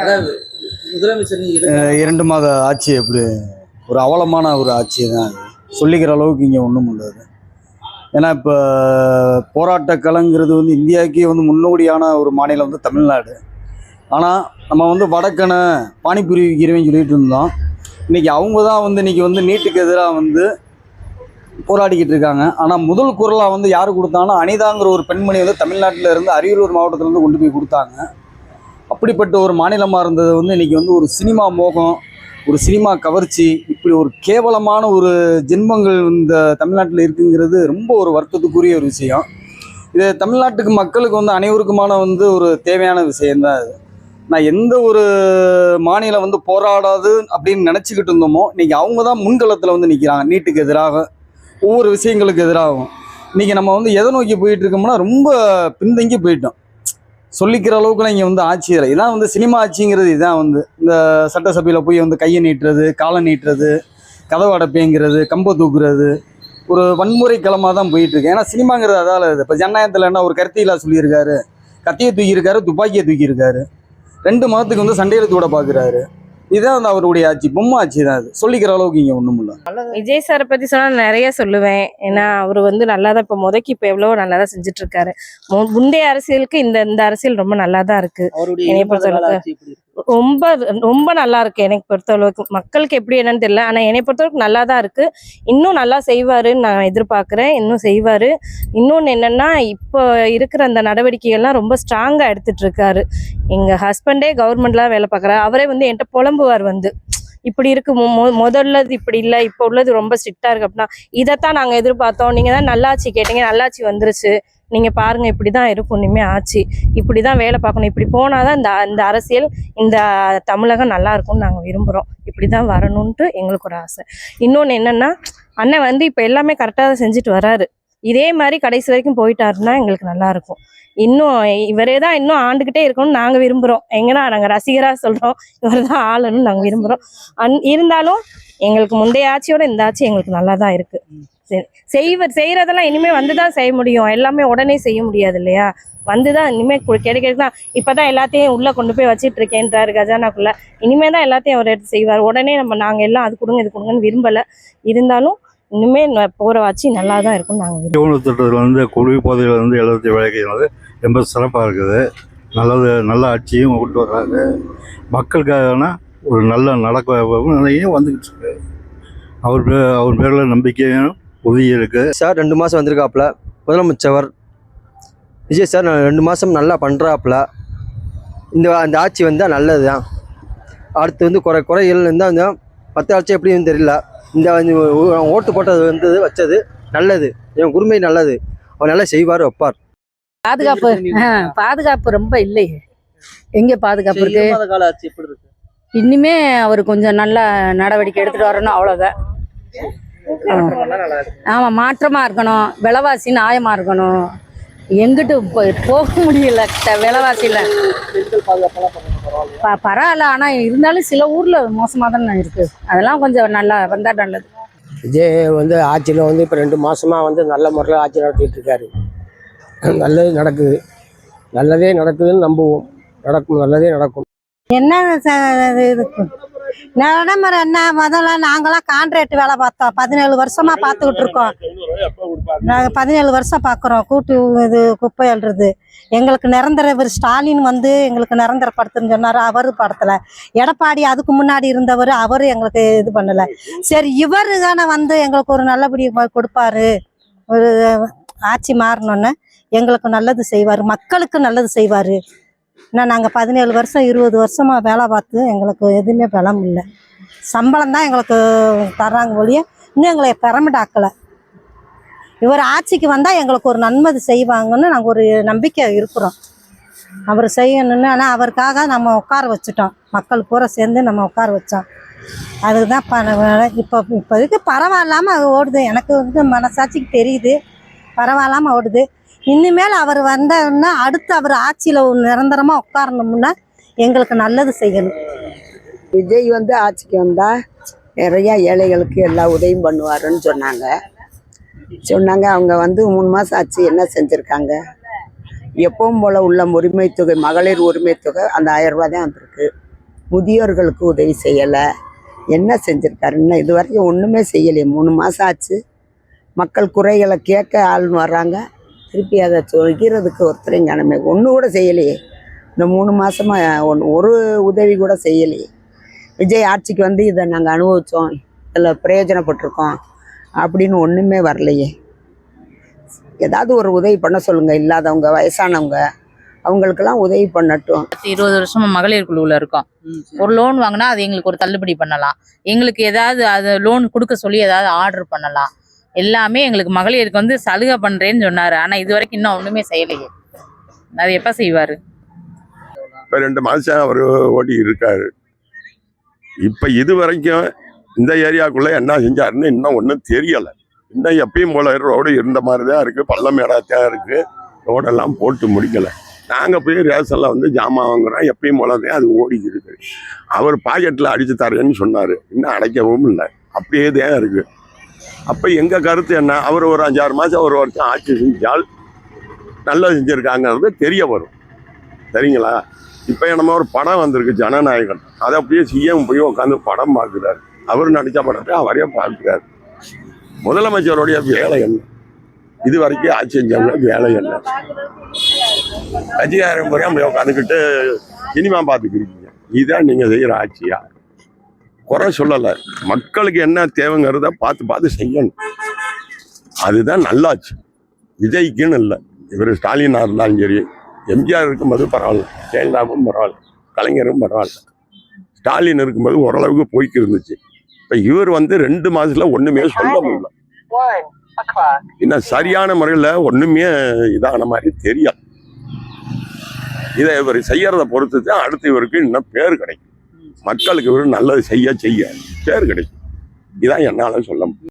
அதாவது முதலமைச்சர் 2 மாத ஆட்சி எப்படி ஒரு அவலமான ஒரு ஆட்சி தான் அது. சொல்லிக்கிற அளவுக்கு இங்கே ஒன்றும் முடியாது. ஏன்னா இப்போ போராட்ட களங்கிறது இந்தியாவுக்கே முன்னோடியான ஒரு மாநிலம் தமிழ்நாடு. ஆனால் நம்ம வடக்கனை பானிபூரி விற்கிறவன்னு சொல்லிட்டு இருந்தோம். இன்றைக்கி அவங்க தான் இன்றைக்கி நீட்டுக்கு எதிராக போராடிக்கிட்டு இருக்காங்க. ஆனால் முதல் குரலாக யார் கொடுத்தாங்கன்னா அனிதாங்கிற ஒரு பெண்மணி தமிழ்நாட்டில் இருந்து அரியலூர் மாவட்டத்திலேருந்து கொண்டு போய் கொடுத்தாங்க. அப்படிப்பட்ட ஒரு மாநிலமாக இருந்தது இன்றைக்கி ஒரு சினிமா மோகம், ஒரு சினிமா கவர்ச்சி, இப்படி ஒரு கேவலமான ஒரு ஜென்மங்கள் இந்த தமிழ்நாட்டில் இருக்குங்கிறது ரொம்ப ஒரு வருத்தத்துக்குரிய ஒரு விஷயம். இது தமிழ்நாட்டுக்கு மக்களுக்கு அனைவருக்குமான ஒரு தேவையான விஷயந்தான் அது. நான் எந்த ஒரு மாநிலம் போராடாது அப்படின்னு நினச்சிக்கிட்டு இருந்தோமோ இன்றைக்கி அவங்க தான் முன்களத்தில் நிற்கிறாங்க. நீட்டுக்கு எதிராக, ஒவ்வொரு விஷயங்களுக்கு எதிராகும். இன்றைக்கி நம்ம எதை நோக்கி போயிட்டு இருக்கோம்னா ரொம்ப பின்தங்கி போயிட்டோம். சொல்லிக்கிற அளவுக்குலாம் இங்கே ஆட்சி இல்லை. இதான் சினிமா ஆட்சிங்கிறது. இதான் இந்த சட்டசபையில் போய் கையை நீட்டுறது, காலை நீட்டுறது, கதவு அடைப்பேங்கிறது, கம்பை தூக்குறது, ஒரு வன்முறை களமாக தான் போயிட்டுருக்கு. ஏன்னா சினிமாங்கிறது அதால் இது. இப்போ ஜனநாயகத்தில் என்ன ஒரு கருத்திலா சொல்லியிருக்காரு, கத்தியை தூக்கியிருக்காரு, துப்பாக்கியை தூக்கியிருக்காரு, 2 மதத்துக்கு சண்டையில் தூட பார்க்குறாரு. இதுதான் அவருடைய ஆட்சி, பொம்மை ஆட்சி தான். அது சொல்லிக்கிற அளவுக்கு இங்கே ஒன்றும் இல்லை. விஜய் சாரை பத்தி சொன்னா நிறைய சொல்லுவேன். ஏன்னா அவரு நல்லா தான் இப்போ இப்ப எவ்வளவோ நல்லா தான் செஞ்சுட்டு இருக்காரு. முந்தைய அரசியலுக்கு இந்த அரசியல் ரொம்ப நல்லா தான் இருக்கு. என்னை பொறுத்தளவுக்கு ரொம்ப ரொம்ப நல்லா இருக்கு. எனக்கு பொறுத்தளவுக்கு மக்களுக்கு எப்படி என்னன்னு தெரியல, ஆனா என்னை பொறுத்தளவுக்கு நல்லா தான் இருக்கு. இன்னும் நல்லா செய்வாருன்னு நான் எதிர்பார்க்கிறேன். இன்னும் செய்வாரு. இன்னொன்னு என்னன்னா, இப்போ இருக்கிற அந்த நடவடிக்கைகள்லாம் ரொம்ப ஸ்ட்ராங்கா எடுத்துட்டு இருக்காரு. எங்க ஹஸ்பண்டே கவர்மெண்ட்லாம் வேலை பார்க்குறாரு. அவரே என்கிட்ட புலம்புவார் இப்படி இருக்கு, முதல்லது இப்படி இல்லை, இப்போ உள்ளது ரொம்ப ஸ்ட்ரிக்டா இருக்கு அப்படின்னா, இதைத்தான் நாங்க எதிர்பார்த்தோம். நீங்க தான் நல்லாட்சி கேட்டீங்க, நல்லாட்சி வந்துருச்சு, நீங்க பாருங்க இப்படிதான் இருக்கும், இனிமே ஆட்சி இப்படிதான் வேலை பார்க்கணும், இப்படி போனாதான் இந்த அரசியல், இந்த தமிழகம் நல்லா இருக்கும்னு நாங்க விரும்புறோம். இப்படிதான் வரணும்ட்டு எங்களுக்கு ஒரு ஆசை. இன்னொன்னு என்னன்னா, அண்ணன் இப்ப எல்லாமே கரெக்டா தான் செஞ்சுட்டு வராரு. இதே மாதிரி கடைசி வரைக்கும் போயிட்டாருன்னா எங்களுக்கு நல்லா இருக்கும். இன்னும் இவரே தான் இன்னும் ஆண்டுகிட்டே இருக்கணும்னு நாங்க விரும்புறோம். எங்கன்னா நாங்க ரசிகரா சொல்றோம், இவர் தான் ஆளணும்னு நாங்க விரும்புறோம். இருந்தாலும் எங்களுக்கு முந்தைய ஆட்சியோட இந்த ஆட்சி எங்களுக்கு நல்லா தான் இருக்கு. செய்யறதெல்லாம் இனிமே வந்துதான் செய்ய முடியும். எல்லாமே உடனே செய்ய முடியாது இல்லையா? வந்துதான் இனிமே கிடைக்கிறதுதான். இப்பதான் எல்லாத்தையும் உள்ள கொண்டு போய் வச்சிட்டு இருக்கேன்றாரு கஜானாக்குள்ள. இனிமே தான் எல்லாத்தையும் அவர் எடுத்து செய்வார். உடனே நாங்க எல்லாம் அது கொடுங்க இது கொடுங்கன்னு விரும்பல. இருந்தாலும் இனிமே போற ஆட்சி நல்லா தான் இருக்கும்னு நாங்க விரும்புறோம். குடிமை போதையில எழுபத்தி விளக்கிறது ரொம்ப சிறப்பாக இருக்குது. நல்ல ஆட்சியும் கொண்டு வர்றாங்க. மக்களுக்கான ஒரு நல்ல நிலையும் வந்துக்கிட்டு இருக்கு. அவர் பேரில் நம்பிக்கையும் உறுதி இருக்கு. சார் 2 மாதம் வந்திருக்காப்புல முதலமைச்சர் விஜய் சார். 2 மாதம் நல்லா பண்ணுறாப்புல. அந்த ஆட்சி வந்தால் நல்லது தான். அடுத்து குறைகள் இருந்தால் 10 ஆட்சி எப்படின்னு தெரியல. இந்த ஓட்டு போட்டது வச்சது நல்லது. என் குருமை நல்லது. அவர் நல்லா செய்வார், வைப்பார். பாதுகாப்பு ரொம்ப இல்லையே. எங்க பாதுகாப்பு இருக்கு? இனிமே அவர் கொஞ்சம் நல்ல நடவடிக்கை எடுத்துட்டு வரணும், அவ்வளவுதான். ஆமா, மாற்றமா இருக்கணும். விலைவாசி நியாயமா இருக்கணும். எங்கிட்டு போக முடியல விலைவாசியில. பரவாயில்ல, ஆனா இருந்தாலும் சில ஊர்ல மோசமா தானே இருக்கு. அதெல்லாம் கொஞ்சம் நல்லா வந்தா நல்லது. விஜய் ஆட்சியில் இப்போ 2 மாசமா நல்ல முறையில் ஆட்சி நடத்திட்டு இருக்காரு. நல்லது நடக்குது, நல்லதே நடக்குதுன்னு நம்புவோம். நடக்கும், நல்லதே நடக்கும். என்ன நடைமுறை என்ன? முதல்ல நாங்களாம் கான்ட்ராக்ட் வேலை பார்த்தோம். 17 வருஷமா பார்த்துக்கிட்டு இருக்கோம். நாங்கள் 17 வருஷம் பார்க்குறோம். இது குப்பை அள்ளுறது. எங்களுக்கு நிரந்தர ஸ்டாலின் எங்களுக்கு நிரந்தரப்படுத்துன்னு சொன்னார். அவரு படத்துல எடப்பாடி அதுக்கு முன்னாடி இருந்தவர், அவரு எங்களுக்கு இது பண்ணல. சரி, இவரு தானே எங்களுக்கு ஒரு நல்லபடி கொடுப்பாரு. ஒரு ஆட்சி மாறணும்னு எங்களுக்கு நல்லது செய்வார், மக்களுக்கு நல்லது செய்வார். ஏன்னா நாங்கள் 17 வருஷம் 20 வருஷமா வேலை பார்த்து எங்களுக்கு எதுவுமே பலம் இல்லை. சம்பளம் தான் எங்களுக்கு தர்றாங்க ஒழிய இன்னும் எங்களை பெரமிட் ஆக்கலை. இவர் ஆட்சிக்கு வந்தால் எங்களுக்கு ஒரு நன்மதி செய்வாங்கன்னு நாங்கள் ஒரு நம்பிக்கை இருக்கிறோம். அவர் செய்யணும்னு. ஆனால் அவருக்காக நம்ம உட்கார வச்சுட்டோம். மக்கள் பூரா சேர்ந்து நம்ம உட்கார வச்சோம். அதுக்கு தான் இப்போதைக்கு பரவாயில்லாமல் அது ஓடுது. எனக்கு மனசாட்சிக்கு தெரியுது, பரவாயில்லாமல் ஓடுது. இனிமேல் அவர் வந்தோன்னா அடுத்து அவர் ஆட்சியில் நிரந்தரமாக உட்காரணும்னா எங்களுக்கு நல்லது செய்யணும். விஜய் ஆட்சிக்கு வந்தால் நிறையா ஏழைகளுக்கு எல்லா உதவியும் பண்ணுவாருன்னு சொன்னாங்க. அவங்க 3 மாதம் ஆச்சு, என்ன செஞ்சுருக்காங்க? எப்பவும் போல் உள்ள உரிமை தொகை, மகளிர் உரிமை தொகை அந்த 1000 ரூபா தான் வந்திருக்கு. முதியோர்களுக்கு உதவி செய்யலை. என்ன செஞ்சுருக்காரு? இன்னும் இது வரைக்கும் ஒன்றுமே செய்யலையே. 3 மாதம் ஆச்சு. மக்கள் குறைகளை கேட்க ஆள்னு வர்றாங்க, திருப்பி அதை சொல்கிறதுக்கு ஒருத்தரையும் காணுமே. ஒன்று கூட செய்யலையே. இந்த 3 மாதமாக ஒரு உதவி கூட செய்யலையே. விஜய் ஆட்சிக்கு வந்து இதை நாங்கள் அனுபவித்தோம், இதில் பிரயோஜனப்பட்டிருக்கோம் அப்படின்னு ஒன்றுமே வரலையே. ஏதாவது ஒரு உதவி பண்ண சொல்லுங்கள். இல்லாதவங்க, வயசானவங்க, அவங்களுக்கெல்லாம் உதவி பண்ணட்டும். 20 வருஷமா மகளிர் குழுவில் இருக்கோம். ஒரு லோன் வாங்கினா அது எங்களுக்கு ஒரு தள்ளுபடி பண்ணலாம். எங்களுக்கு ஏதாவது அது லோன் கொடுக்க சொல்லி ஏதாவது ஆர்டர் பண்ணலாம். எல்லாமே எங்களுக்கு மகளிருக்கு வந்து சலுகை பண்ணுறேன்னு சொன்னார். ஆனால் இது வரைக்கும் இன்னும் ஒன்றுமே செய்யலையே. அது எப்போ செய்வார்? இப்போ 2 மாதம் அவர் ஓடி இருக்காரு. இப்போ இது வரைக்கும் இந்த ஏரியாவுக்குள்ளே என்ன செஞ்சாருன்னு இன்னும் ஒன்றும் தெரியலை. இன்னும் எப்பயும் போல ரோடு இருந்த மாதிரி தான் இருக்குது, பள்ளம் மேடாத்தான் இருக்குது, ரோடெல்லாம் போட்டு முடிக்கலை. நாங்கள் போய் ரேஷனில் வந்து ஜாமான் வாங்குறோம், எப்பயும் போல தான் அது ஓடிக்கிட்டு இருக்குது. அவர் பாக்கெட்டில் அடித்து தரேன்னு சொன்னார், இன்னும் அடைக்கவும் இல்லை, அப்படியே தான் இருக்குது. அப்போ எங்கள் கருத்து என்ன, அவர் ஒரு 5-6 மாதம் ஒரு வருஷம் ஆட்சி செஞ்சால் நல்லா செஞ்சுருக்காங்கிறது தெரிய வரும். சரிங்களா? இப்போ நம்ம ஒரு படம் வந்திருக்கு ஜனநாயகன், அதை அப்படியே சிஎம் போய் உட்காந்து படம் பார்க்குறாரு. அவர் நடித்த படத்தை அவரே பார்க்குறாரு. முதலமைச்சருடைய வேலை என்ன? இது வரைக்கும் ஆட்சி செஞ்சவங்க வேலை என்ன? கட்சிக்காரன் போய் நம்ம உட்காந்துக்கிட்டு சினிமா பார்த்துக்கிருக்கீங்க. இதுதான் நீங்கள் செய்கிற ஆட்சியா? குறை சொல்லலை, மக்களுக்கு என்ன தேவைங்கிறத பார்த்து செய்யணும். அதுதான் நல்லாச்சு. விஜய்க்குன்னு இல்லை, இவர் ஸ்டாலினாக இருந்தாலும் சரி, எம்ஜிஆர் இருக்கும்போது பரவாயில்ல, ஜெயலலிதாவும் பரவாயில்ல, கலைஞரும் பரவாயில்ல, ஸ்டாலின் இருக்கும்போது ஓரளவுக்கு போய்க்கு இருந்துச்சு. இப்போ இவர் வந்து 2 மாதத்துல ஒன்றுமே சொல்ல முடியல. இன்னும் சரியான முறையில் ஒன்றுமே இதான மாதிரி தெரியல. இதை இவர் செய்யறத பொறுத்து தான் அடுத்து இவருக்கு இன்னும் பேர் கிடைக்கும். மக்களுக்கு இவர் நல்லது செய்ய பேர் கிடைக்கும். இதான் என்னால் சொல்ல முடியும்.